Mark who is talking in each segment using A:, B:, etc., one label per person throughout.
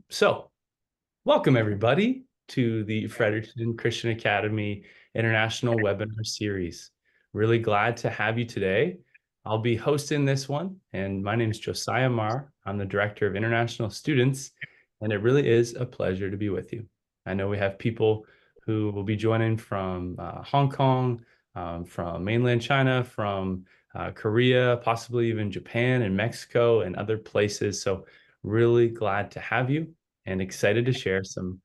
A: So welcome everybody to the Fredericton Christian Academy International Webinar Series. Really glad to have you today. I'll be hosting this one, and my name is Josiah Marr. I'm the Director of International Students, and it really is a pleasure to be with you. I know we have people who will be joining from Hong Kong, from mainland China, from Korea, possibly even Japan and Mexico and other places. So really glad to have you and excited to share some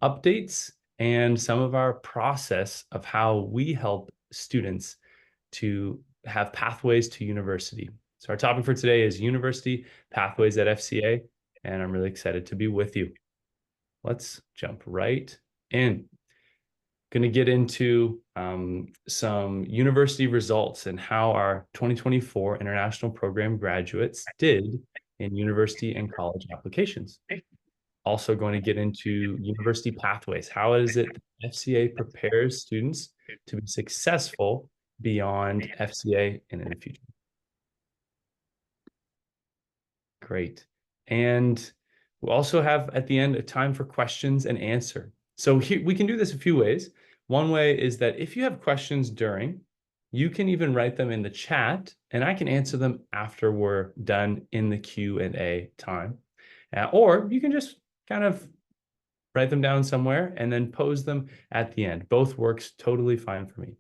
A: updates and some of our process of how we help students to have pathways to university. So our topic for today is University Pathways at FCA, and I'm really excited to be with you. Let's jump right in. Going to get into some university results and how our 2024 international program graduates did in university and college applications. Also going to get into university pathways. How is it FCA prepares students to be successful beyond FCA and in the future? Great. And we'll also have at the end a time for questions and answer. So here, we can do this a few ways. One way is that if you have questions during, you can even write them in the chat and I can answer them after we're done in the Q&A time. Or you can just kind of write them down somewhere and then pose them at the end. Both works totally fine for me.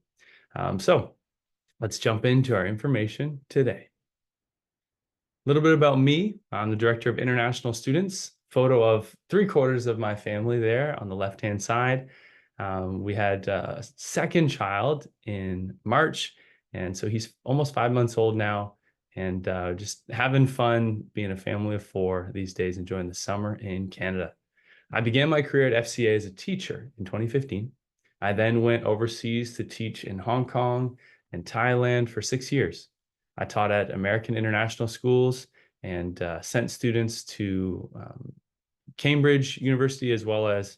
A: So let's jump into our information today. A little bit about me. I'm the Director of International Students. Photo of 3/4 of my family there on the left-hand side. We had a second child in March, and so he's almost 5 months old now, and just having fun being a family of 4 these days, enjoying the summer in Canada. I began my career at FCA as a teacher in 2015. I then went overseas to teach in Hong Kong and Thailand for 6 years. I taught at American international schools and sent students to Cambridge University as well as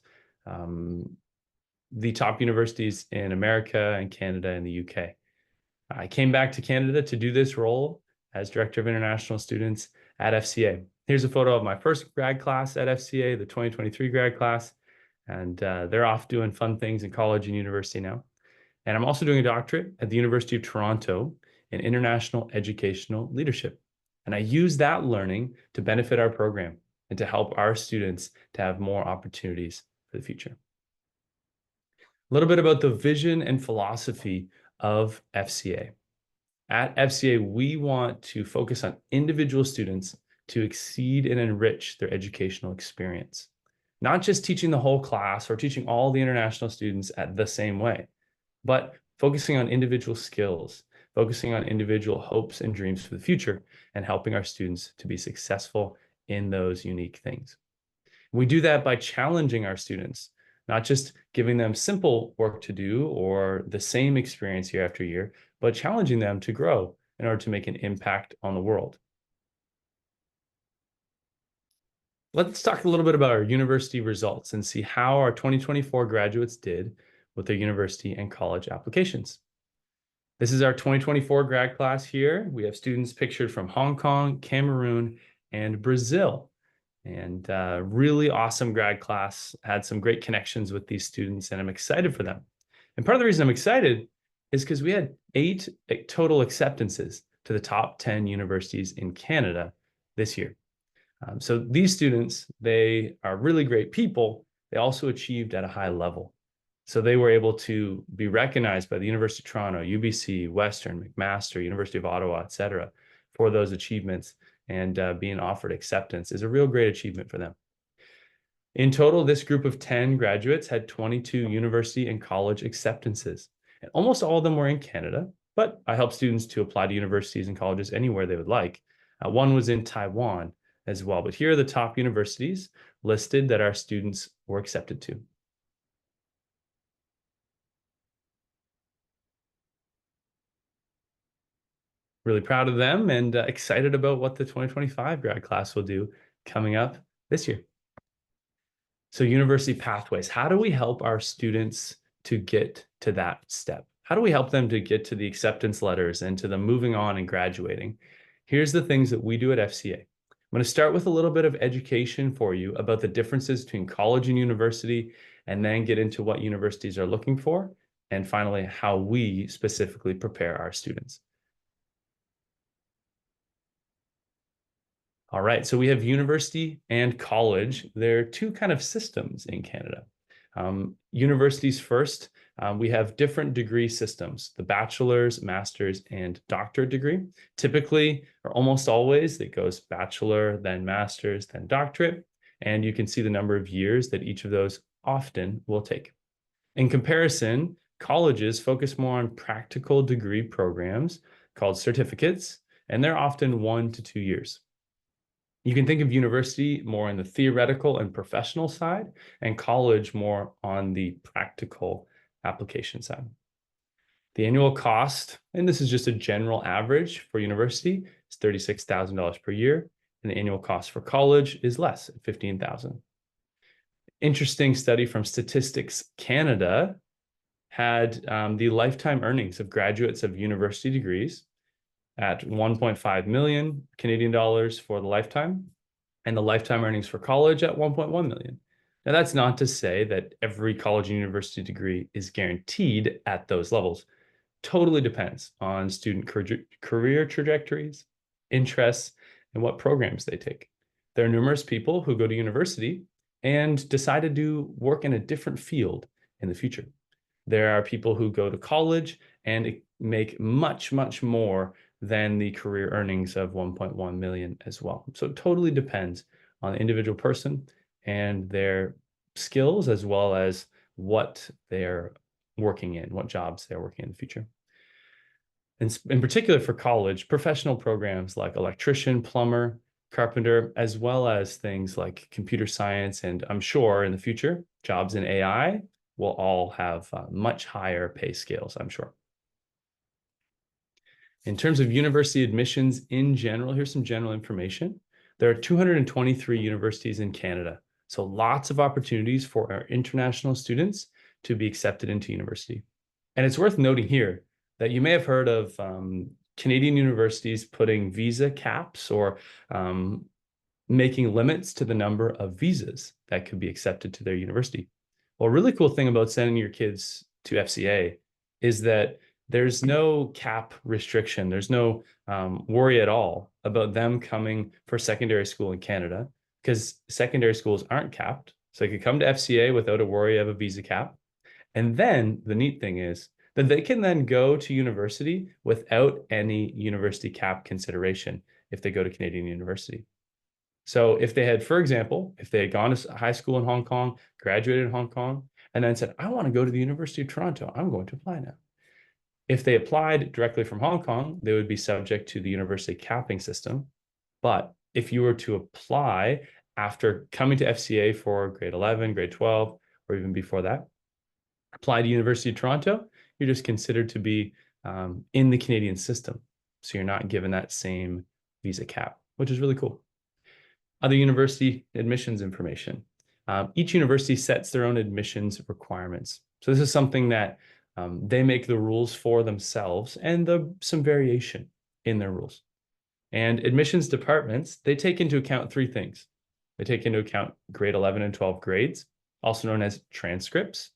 A: the top universities in America and Canada and the UK. I came back to Canada to do this role as Director of International Students at FCA. Here's a photo of my first grad class at FCA, the 2023 grad class, and they're off doing fun things in college and university now. And I'm also doing a doctorate at the University of Toronto in International Educational Leadership. And I use that learning to benefit our program and to help our students to have more opportunities for the future. A little bit about the vision and philosophy of FCA. At FCA, we want to focus on individual students to exceed and enrich their educational experience. Not just teaching the whole class or teaching all the international students at the same way, but focusing on individual skills, focusing on individual hopes and dreams for the future, and helping our students to be successful in those unique things. We do that by challenging our students, not just giving them simple work to do or the same experience year after year, but challenging them to grow in order to make an impact on the world. Let's talk a little bit about our university results and see how our 2024 graduates did with their university and college applications. This is our 2024 grad class here. We have students pictured from Hong Kong, Cameroon, and Brazil. And really awesome grad class. Had some great connections with these students, and I'm excited for them. And part of the reason I'm excited is because we had 8 total acceptances to the top 10 universities in Canada this year. So these students, they are really great people. They also achieved at a high level. So they were able to be recognized by the University of Toronto, UBC, Western, McMaster, University of Ottawa, et cetera, for those achievements. And being offered acceptance is a real great achievement for them. In total, this group of 10 graduates had 22 university and college acceptances. And almost all of them were in Canada, but I help students to apply to universities and colleges anywhere they would like. One was in Taiwan as well, but here are the top universities listed that our students were accepted to. Really proud of them and excited about what the 2025 grad class will do coming up this year. So university pathways, how do we help our students to get to that step? How do we help them to get to the acceptance letters and to the moving on and graduating? Here's the things that we do at FCA. I'm going to start with a little bit of education for you about the differences between college and university, and then get into what universities are looking for, and finally, how we specifically prepare our students. All right, so we have university and college. They're two kind of systems in Canada. Universities first, we have different degree systems, the bachelor's, master's, and doctorate degree. Typically, or almost always, it goes bachelor, then master's, then doctorate. And you can see the number of years that each of those often will take. In comparison, colleges focus more on practical degree programs called certificates, and they're often 1 to 2 years. You can think of university more on the theoretical and professional side, and college more on the practical application side. The annual cost, and this is just a general average for university, is $36,000 per year, and the annual cost for college is less at $15,000. Interesting study from Statistics Canada had the lifetime earnings of graduates of university degrees at 1.5 million Canadian dollars for the lifetime, and the lifetime earnings for college at 1.1 million. Now, that's not to say that every college and university degree is guaranteed at those levels. Totally depends on student career trajectories, interests, and what programs they take. There are numerous people who go to university and decide to do work in a different field in the future. There are people who go to college and make much, much more than the career earnings of 1.1 million as well. So it totally depends on the individual person and their skills, as well as what they're working in, what jobs they're working in the future. And in particular for college, professional programs like electrician, plumber, carpenter, as well as things like computer science, and I'm sure in the future, jobs in AI will all have much higher pay scales, I'm sure. In terms of university admissions in general, here's some general information. There are 223 universities in Canada, so lots of opportunities for our international students to be accepted into university. And it's worth noting here that you may have heard of Canadian universities putting visa caps or making limits to the number of visas that could be accepted to their university. Well, a really cool thing about sending your kids to FCA is that there's no cap restriction. There's no worry at all about them coming for secondary school in Canada, because secondary schools aren't capped. So they could come to FCA without a worry of a visa cap. And then the neat thing is that they can then go to university without any university cap consideration if they go to Canadian university. So if they had, for example, if they had gone to high school in Hong Kong, graduated in Hong Kong, and then said, I want to go to the University of Toronto, I'm going to apply now. If they applied directly from Hong Kong, they would be subject to the university capping system. But if you were to apply after coming to FCA for grade 11, grade 12, or even before that, apply to University of Toronto, you're just considered to be in the Canadian system. So you're not given that same visa cap, which is really cool. Other university admissions information. Each university sets their own admissions requirements. So this is something that they make the rules for themselves, and some variation in their rules. And admissions departments, they take into account 3 things. They take into account grade 11 and 12 grades, also known as transcripts,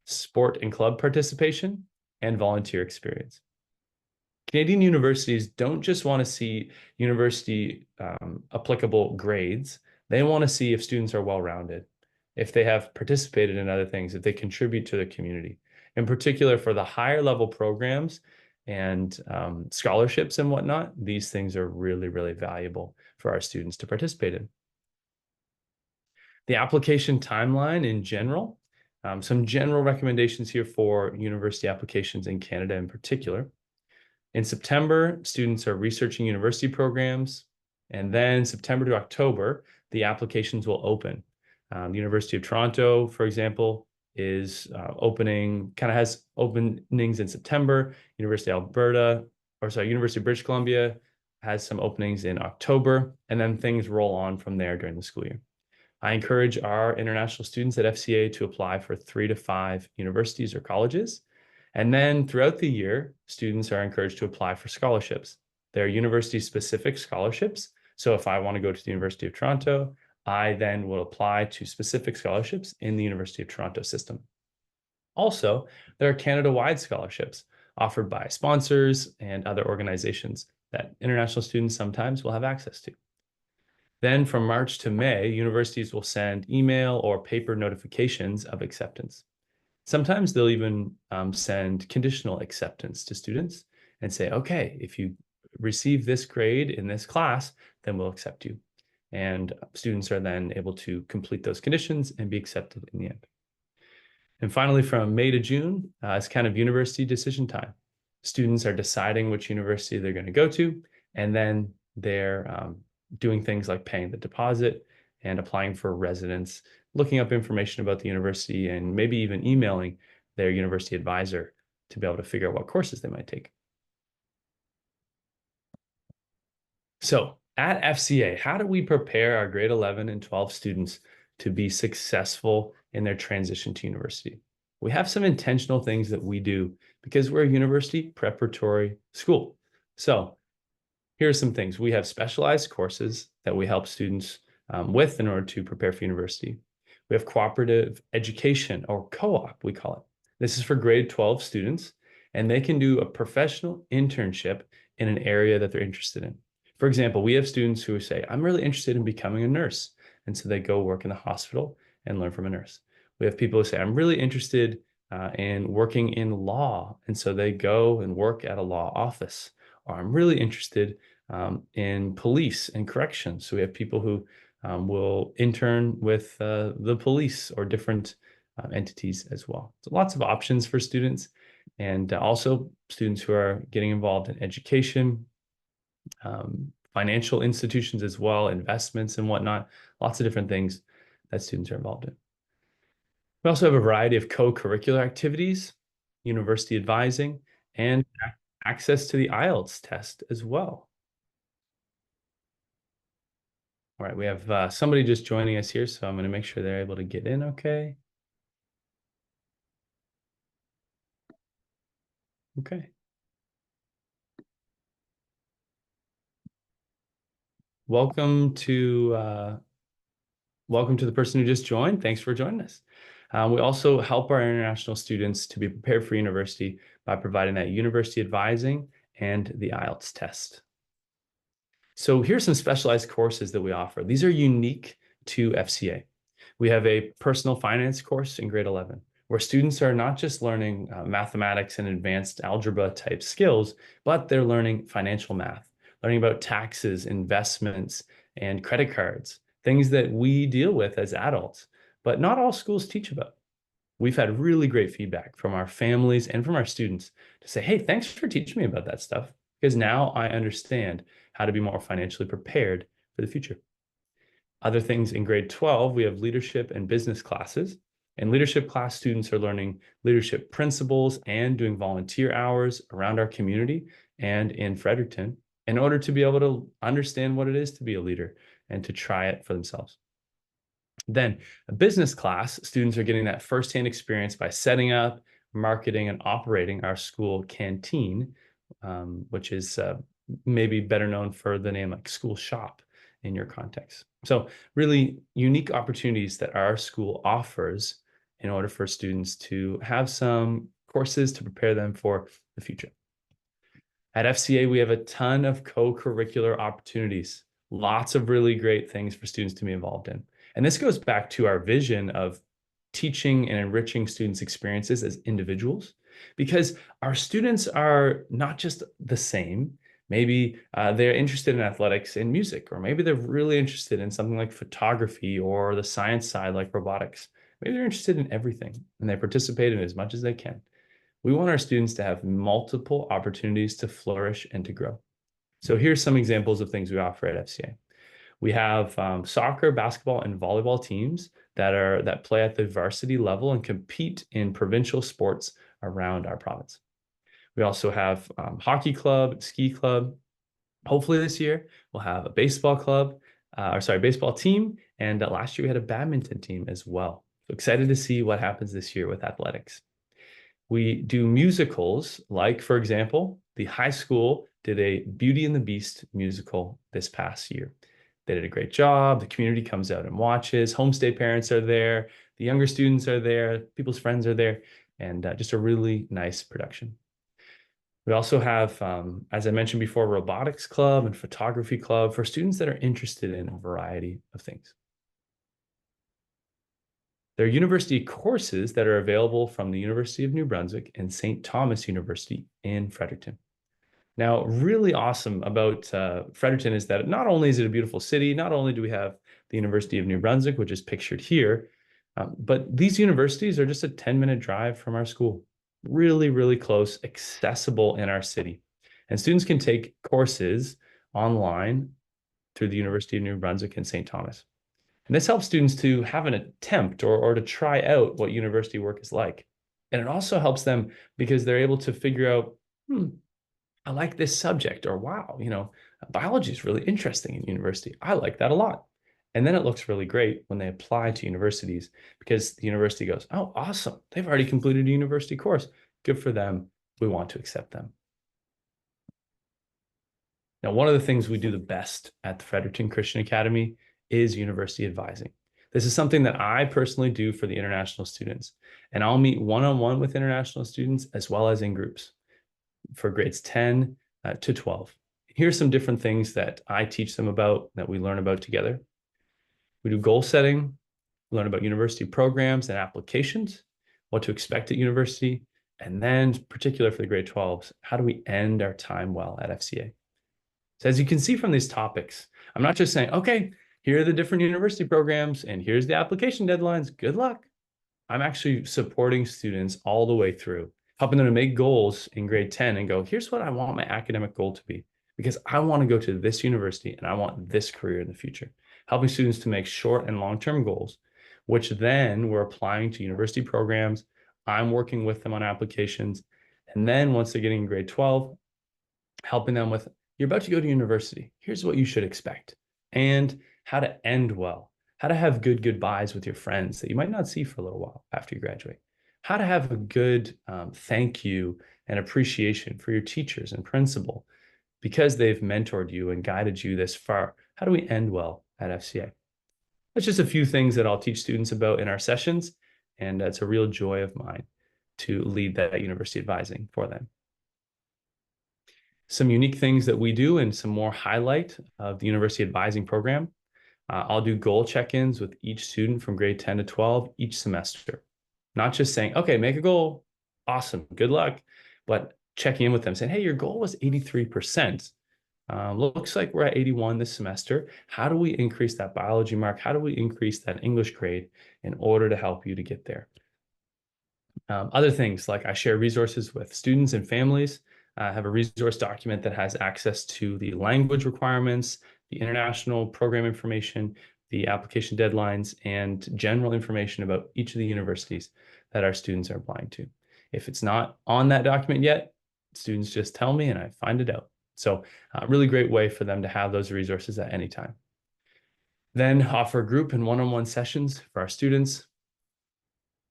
A: sport and club participation, and volunteer experience. Canadian universities don't just want to see university applicable grades. They want to see if students are well-rounded, if they have participated in other things, if they contribute to the community. In particular, for the higher level programs and scholarships and whatnot, these things are really, really valuable for our students to participate in. The application timeline in general, some general recommendations here for university applications in Canada in particular. In September, students are researching university programs, and then September to October, the applications will open. The University of Toronto, for example, is has openings in September. University of British Columbia has some openings in October, and then things roll on from there during the school year. I encourage our international students at FCA to apply for 3 to 5 universities or colleges. And then throughout the year, students are encouraged to apply for scholarships. They're university-specific scholarships, So if I want to go to the University of Toronto, I then will apply to specific scholarships in the University of Toronto system. Also, there are Canada-wide scholarships offered by sponsors and other organizations that international students sometimes will have access to. Then from March to May, universities will send email or paper notifications of acceptance. Sometimes they'll even send conditional acceptance to students and say, okay, if you receive this grade in this class, then we'll accept you. And students are then able to complete those conditions and be accepted in the end. And finally, from May to June, it's kind of university decision time. Students are deciding which university they're going to go to, and then they're doing things like paying the deposit and applying for residence, looking up information about the university, and maybe even emailing their university advisor to be able to figure out what courses they might take. So at FCA, how do we prepare our grade 11 and 12 students to be successful in their transition to university? We have some intentional things that we do because we're a university preparatory school. So here are some things. We have specialized courses that we help students with in order to prepare for university. We have cooperative education, or co-op, we call it. This is for grade 12 students, and they can do a professional internship in an area that they're interested in. For example, we have students who say, I'm really interested in becoming a nurse. And so they go work in the hospital and learn from a nurse. We have people who say, I'm really interested in working in law. And so they go and work at a law office. Or I'm really interested in police and corrections. So we have people who will intern with the police or different entities as well. So lots of options for students, and also students who are getting involved in education, financial institutions as well, investments and whatnot, lots of different things that students are involved in. We also have a variety of co-curricular activities, university advising, and access to the IELTS test as well. All right, we have somebody just joining us here, so I'm going to make sure they're able to get in okay. Okay. Welcome to the person who just joined. Thanks for joining us. We also help our international students to be prepared for university by providing that university advising and the IELTS test. So here's some specialized courses that we offer. These are unique to FCA. We have a personal finance course in grade 11, where students are not just learning mathematics and advanced algebra type skills, but they're learning financial math, learning about taxes, investments, and credit cards, things that we deal with as adults, but not all schools teach about. We've had really great feedback from our families and from our students to say, hey, thanks for teaching me about that stuff, because now I understand how to be more financially prepared for the future. Other things in grade 12, we have leadership and business classes. And leadership class students are learning leadership principles and doing volunteer hours around our community and in Fredericton in order to be able to understand what it is to be a leader and to try it for themselves. Then a business class, students are getting that firsthand experience by setting up, marketing, and operating our school canteen, which is maybe better known for the name like school shop in your context. So really unique opportunities that our school offers in order for students to have some courses to prepare them for the future. At FCA, we have a ton of co-curricular opportunities, lots of really great things for students to be involved in. And this goes back to our vision of teaching and enriching students' experiences as individuals, because our students are not just the same. Maybe they're interested in athletics and music, or maybe they're really interested in something like photography or the science side like robotics. Maybe they're interested in everything and they participate in as much as they can. We want our students to have multiple opportunities to flourish and to grow. So here's some examples of things we offer at FCA. We have soccer, basketball, and volleyball teams that play at the varsity level and compete in provincial sports around our province. We also have hockey club, ski club. Hopefully this year we'll have a baseball club, baseball team, and last year we had a badminton team as well. So excited to see what happens this year with athletics. We do musicals, like, for example, the high school did a Beauty and the Beast musical this past year. They did a great job. The community comes out and watches. Homestay parents are there. The younger students are there. People's friends are there. And just a really nice production. We also have, as I mentioned before, robotics club and photography club for students that are interested in a variety of things. There are university courses that are available from the University of New Brunswick and St. Thomas University in Fredericton. Now, really awesome about Fredericton is that not only is it a beautiful city, not only do we have the University of New Brunswick, which is pictured here, but these universities are just a 10-minute drive from our school. Really, really close, accessible in our city. And students can take courses online through the University of New Brunswick and St. Thomas. And this helps students to have an attempt or to try out what university work is like. And it also helps them because they're able to figure out, I like this subject, or wow, biology is really interesting in university. I like that a lot. And then it looks really great when they apply to universities because the university goes, oh, awesome. They've already completed a university course. Good for them. We want to accept them. Now, one of the things we do the best at the Fredericton Christian Academy is university advising. This is something that I personally do for the international students, and I'll meet one-on-one with international students as well as in groups for grades 10 to 12. Here's some different things that I teach them about that we learn about together. We do goal setting, learn about university programs and applications, what to expect at university, and then particular for the grade 12s, how do we end our time well at FCA? So as you can see from these topics, I'm not just saying, okay, here are the different university programs and here's the application deadlines, good luck. I'm actually supporting students all the way through, helping them to make goals in grade 10 and go, here's what I want my academic goal to be, because I want to go to this university and I want this career in the future. Helping students to make short and long-term goals, which then we're applying to university programs. I'm working with them on applications. And then once they're getting in grade 12, helping them with, you're about to go to university. Here's what you should expect. And how to end well, how to have good goodbyes with your friends that you might not see for a little while after you graduate, how to have a good thank you and appreciation for your teachers and principal because they've mentored you and guided you this far. How do we end well at FCA? That's just a few things that I'll teach students about in our sessions, and it's a real joy of mine to lead that university advising for them. Some unique things that we do and some more highlight of the university advising program. I'll do goal check-ins with each student from grade 10 to 12 each semester. Not just saying, okay, make a goal. Awesome. Good luck. But checking in with them saying, hey, your goal was 83%. Looks like we're at 81 this semester. How do we increase that biology mark? How do we increase that English grade in order to help you to get there? Other things like I share resources with students and families. I have a resource document that has access to the language requirements, the international program information, the application deadlines, and general information about each of the universities that our students are applying to. If it's not on that document yet, students just tell me and I find it out. So a really great way for them to have those resources at any time. Then offer group and one-on-one sessions for our students.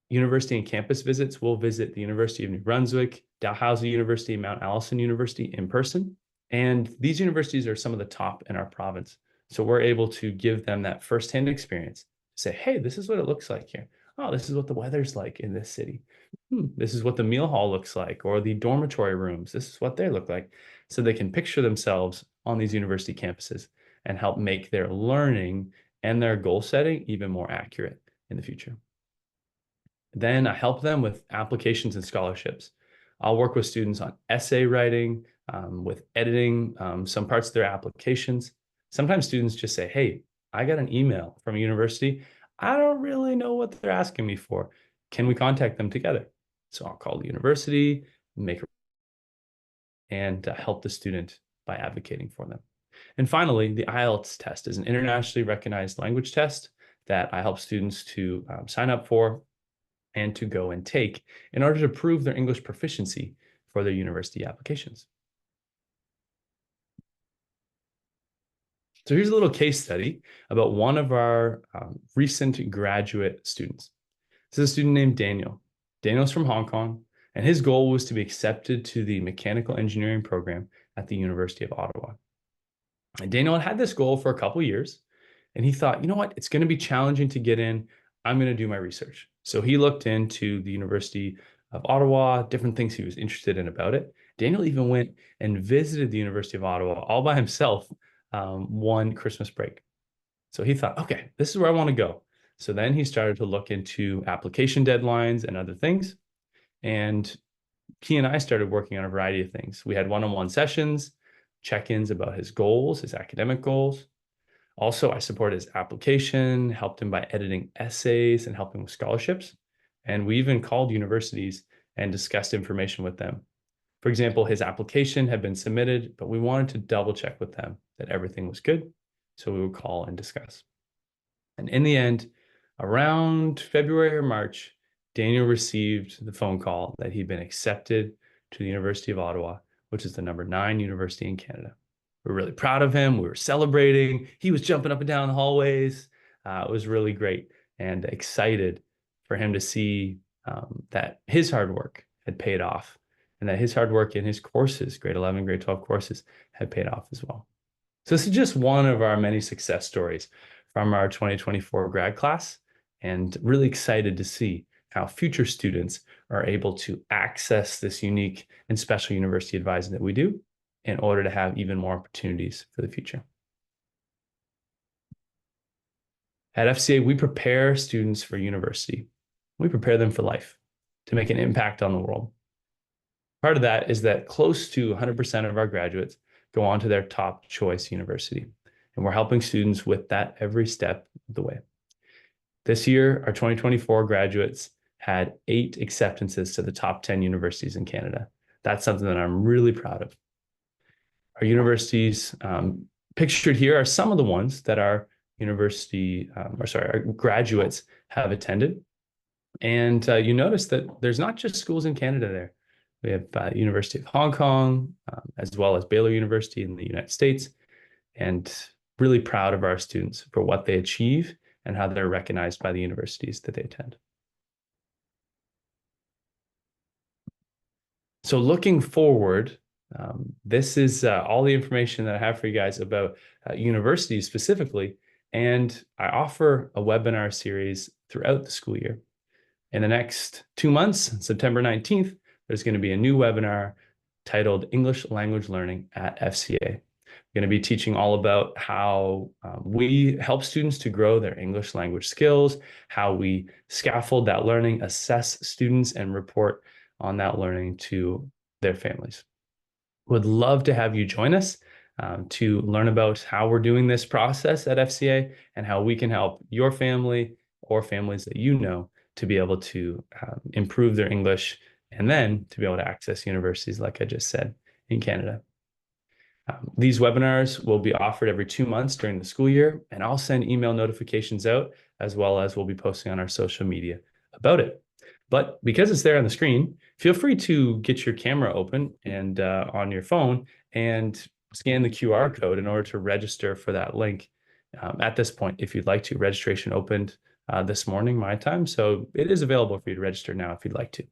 A: University and campus visits. We'll visit the University of New Brunswick, Dalhousie University, Mount Allison University in person. And these universities are some of the top in our province. So we're able to give them that firsthand experience. Say, hey, this is what it looks like here. Oh, this is what the weather's like in this city. This is what the meal hall looks like, or the dormitory rooms. This is what they look like. So they can picture themselves on these university campuses and help make their learning and their goal setting even more accurate in the future. Then I help them with applications and scholarships. I'll work with students on essay writing, with editing some parts of their applications. Sometimes students just say, hey, I got an email from a university. I don't really know what they're asking me for. Can we contact them together? So I'll call the university, and help the student by advocating for them. And finally, the IELTS test is an internationally recognized language test that I help students to sign up for and to go and take in order to prove their English proficiency for their university applications. So here's a little case study about one of our recent graduate students. This is a student named Daniel. Daniel's from Hong Kong, and his goal was to be accepted to the mechanical engineering program at the University of Ottawa. And Daniel had this goal for a couple of years, And he thought, you know what? It's going to be challenging to get in. I'm going to do my research. So he looked into the University of Ottawa, different things he was interested in about it. Daniel even went and visited the University of Ottawa all by himself one Christmas break. So he thought, okay, this is where I want to go. So then he started to look into application deadlines and other things. And he and I started working on a variety of things. We had one-on-one sessions, check-ins about his goals, his academic goals. Also, I supported his application, helped him by editing essays and helping with scholarships. And we even called universities and discussed information with them. For example, his application had been submitted, but we wanted to double check with them that everything was good. So we would call and discuss. And in the end, around February or March, Daniel received the phone call that he'd been accepted to the University of Ottawa, which is the #9 university in Canada. We're really proud of him. We were celebrating. He was jumping up and down the hallways. It was really great and excited for him to see that his hard work had paid off and that his hard work in his courses, grade 11, grade 12 courses, had paid off as well. So this is just one of our many success stories from our 2024 grad class, and really excited to see how future students are able to access this unique and special university advising that we do in order to have even more opportunities for the future. At FCA, we prepare students for university. We prepare them for life to make an impact on the world. Part of that is that close to 100% of our graduates go on to their top choice university. And we're helping students with that every step of the way. This year, our 2024 graduates had 8 acceptances to the top 10 universities in Canada. That's something that I'm really proud of. Our universities pictured here are some of the ones that our our graduates have attended. And you notice that there's not just schools in Canada there. We have University of Hong Kong, as well as Baylor University in the United States, and really proud of our students for what they achieve and how they're recognized by the universities that they attend. So looking forward, this is all the information that I have for you guys about universities specifically, and I offer a webinar series throughout the school year. In the next 2 months, September 19th, there's going to be a new webinar titled English Language Learning at FCA. We're going to be teaching all about how we help students to grow their English language skills, how we scaffold that learning, assess students, and report on that learning to their families. Would love to have you join us to learn about how we're doing this process at FCA and how we can help your family or families that you know to be able to improve their English and then to be able to access universities, like I just said, in Canada. These webinars will be offered every 2 months during the school year, and I'll send email notifications out, as well as we'll be posting on our social media about it. But because it's there on the screen, feel free to get your camera open and on your phone and scan the QR code in order to register for that link. At this point, if you'd like to, registration opened this morning, my time, so it is available for you to register now if you'd like to.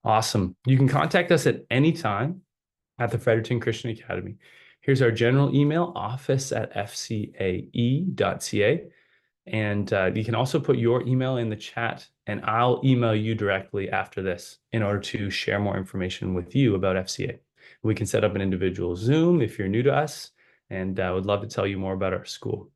A: Awesome. You can contact us at any time at the Fredericton Christian Academy. Here's our general email, office@fcae.ca. And you can also put your email in the chat, and I'll email you directly after this in order to share more information with you about FCA. We can set up an individual Zoom if you're new to us, and I would love to tell you more about our school.